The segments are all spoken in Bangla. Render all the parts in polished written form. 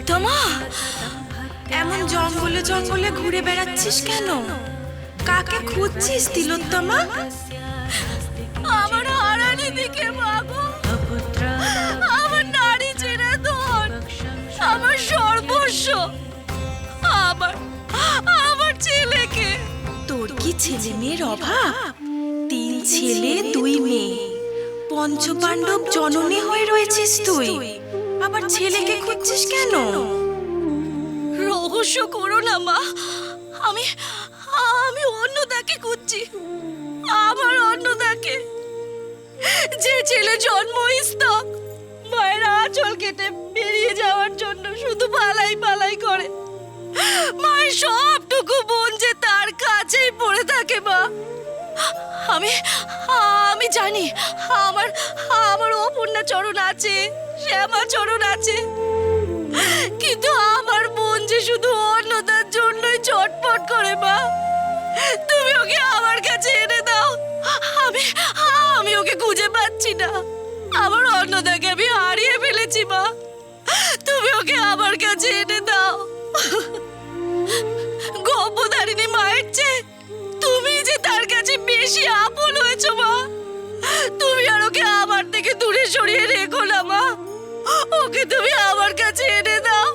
তিলোত্তমা, এমন জঙ্গলে জঙ্গলে ঘুরে বেড়াচ্ছিস কেন? কাকে খুঁজছিস তিলোত্তমা? আমার হারানি দিকে মাগো, আমার নারী চেনা ধন, আমার সর্বস্ব, আমার ছেলেকে। তোর কি ছেলে মেয়ের অভাব? 3 ছেলে 2 মেয়ে, পঞ্চপাণ্ডব জননী হয়ে রয়েছিস তুই, আবার ছেলেকে খুঁজছিস কেন? রহস্য করো না মা, আমি অন্নদাকে খুঁজছি, আমার অন্নদাকে। যে ছেলে জন্মস্তক মায়ের আঁচল কেটে বেরিয়ে যাওয়ার জন্য শুধু পালাই পালাই করে, মায়ের সবটুকু বোন যে তার কাছেই পড়ে থাকে। মা, আমি জানি আমার অপূর্ণা চরণ আছে, শ্যামা চরণ আছে, কিন্তু আমার বোন যে শুধু অন্নদার জন্যই চটপট করে। মা, তুমি ওকে আমার কাছে এনে দাও। আমি ওকে খুঁজে পাচ্ছি না, আমার অন্নদাকে আমি হারিয়ে ফেলেছি। মা, তুমি ওকে আমার কাছে এনে দাও। গর্ভধারিণী মায়ের চেয়ে তুমি যে তার কাছে বেশি আপন হয়েছো। মা, তুমি আর ওকে আমার থেকে দূরে সরিয়ে রেখো না। মা, ওকে তুমি আমার কাছে এনে দাও।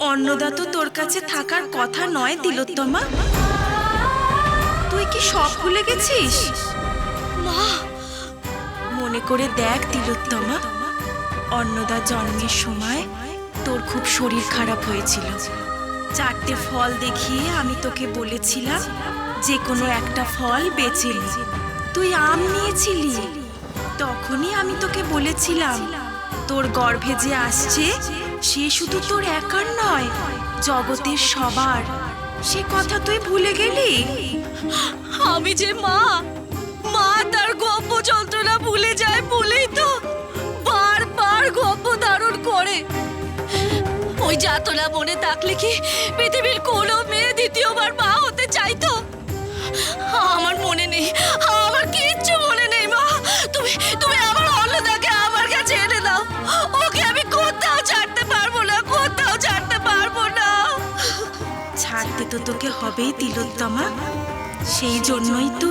অন্নদা তো তোর কাছে থাকার কথা নয় তিলোত্তমা, তুই কি সব ভুলে গেছিস? মা, মনে করে দেখ তিলোত্তমা, অন্নদা জন্মের সময় তোর খুব শরীর খারাপ হয়েছিল। 4টে ফল দেখিয়ে আমি তোকে বলেছিলাম যে কোনো একটা ফল বেছে নে। তুই আম নিয়েছিলি, তখনই আমি তোকে বলেছিলাম তোর গর্ভে যে আসছে সে শুধু তোর একার নয়, জগতের সবার। সে কথা তুই ভুলে গেলি? আমি যে মা তার গর্ভ যন্ত্রণা ভুলে যায় বলেই তো বারবার গর্ভ ধারণ করে। ওই যাতনা মনে থাকলে কি পৃথিবীর কোনো মেয়ে দ্বিতীয়বার মা হতে চাইতো? আমার মনে নেই, আমার কিচ্ছু মনে নেই। মা, তুমি আমার অন্নদাকে আমার কাছে এনে দাও। ওকে আমি কোথাও ছাড়তে পারবো না, কোথাও ছাড়তে পারবো না। ছাড়তে তো তোকে হবেই তিলোত্তমা, সেই জন্যই তো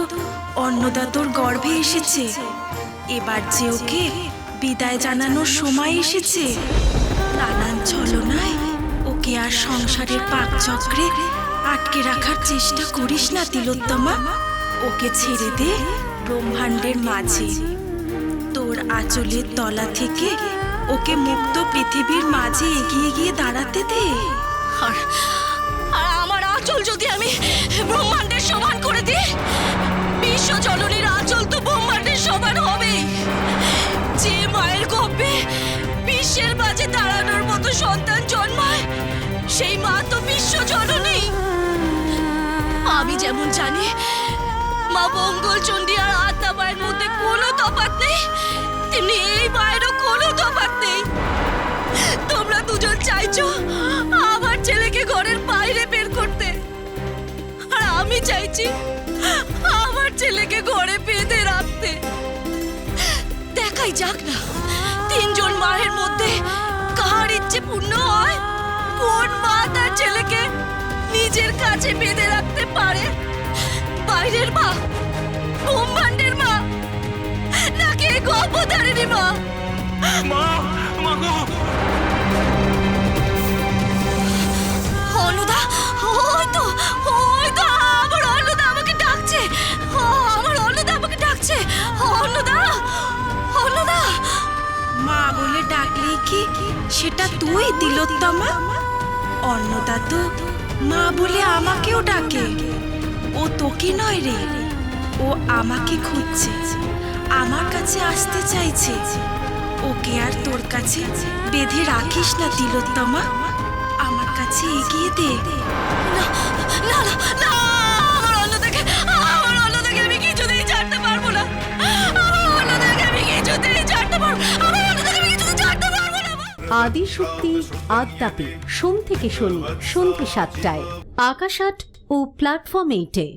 অন্নদা তোর গর্ভে এসেছে। এবার যে ওকে বিদায় জানানোর সময় এসেছে। নানান ছলনায় ওকে আর সংসারের পাকচক্রে আটকে রাখার চেষ্টা করিস না তিলোত্তমা। ওকে ছেড়ে দে ব্রহ্মাণ্ডের মাঝে, তোর আঁচলের তলা থেকে ওকে মুক্ত পৃথিবীর মাঝে এগিয়ে গিয়ে দাঁড়াতে দে। আর আমার আঁচল যদি আমি ব্রহ্মাণ্ডের সমান করে দিই, বিশ্ব জননীর আঁচল তো ব্রহ্মাণ্ডের সমান হবে। যে মায়ের গর্ভে বিশ্বের মাঝে দাঁড়ানোর মতো সন্তান জন্মায়, সেই মা তো বিশ্ব জননী। আমি যেমন জানি মা মঙ্গলচণ্ডী আর আদ্যা মায়ের মধ্যে কোনো তফাৎ নেই, তেমনি এই মায়েরও কোনো তফাৎ নেই। তোমরা দুজন চাইছো আমার ছেলেকে ঘরের বাইরে বের করতে, আর আমি চাইছি আমার ছেলেকে ঘরে বেঁধে রাখতে। দেখাই যাক না 3 জন মায়ের মধ্যে কার ইচ্ছে পূর্ণ হয়, কোন মা তার ছেলেকে নিজের কাছে বেঁধে রাখতে পারে। বাইরের মা, ব্রহ্মাণ্ডের মা, নাকি গর্ভধারিণী মা? অন্নদা, ওই তো আমার অন্নদা আমাকে ডাকছে। আমার অন্নদা আমাকে ডাকছে। অন্নদা, মা বলে ডাকলেই কি সেটা তুই তিলোত্তমা? অন্নদা তো মা বলে আমাকেও ডাকে। ও তোকে নয় রে, ও আমাকে খুঁজছে, আমার কাছে আসতে চাইছে। ওকে আর তোর কাছে বেঁধে রাখিস না তিলোত্তমা, আমার কাছে এগিয়ে দে। না না না না, আমার অন্নদাকে আমি কিছুতেই ছাড়তে পারবো না। আমার অন্নদাকে আমি কিছুতেই ছাড়তে পারবো না। আদিশক্তি আদ্যাপি সোম থেকে শনি সন্ধ্যে 7টায় আকাশ 8 ও প্ল্যাটফর্ম 8-এ।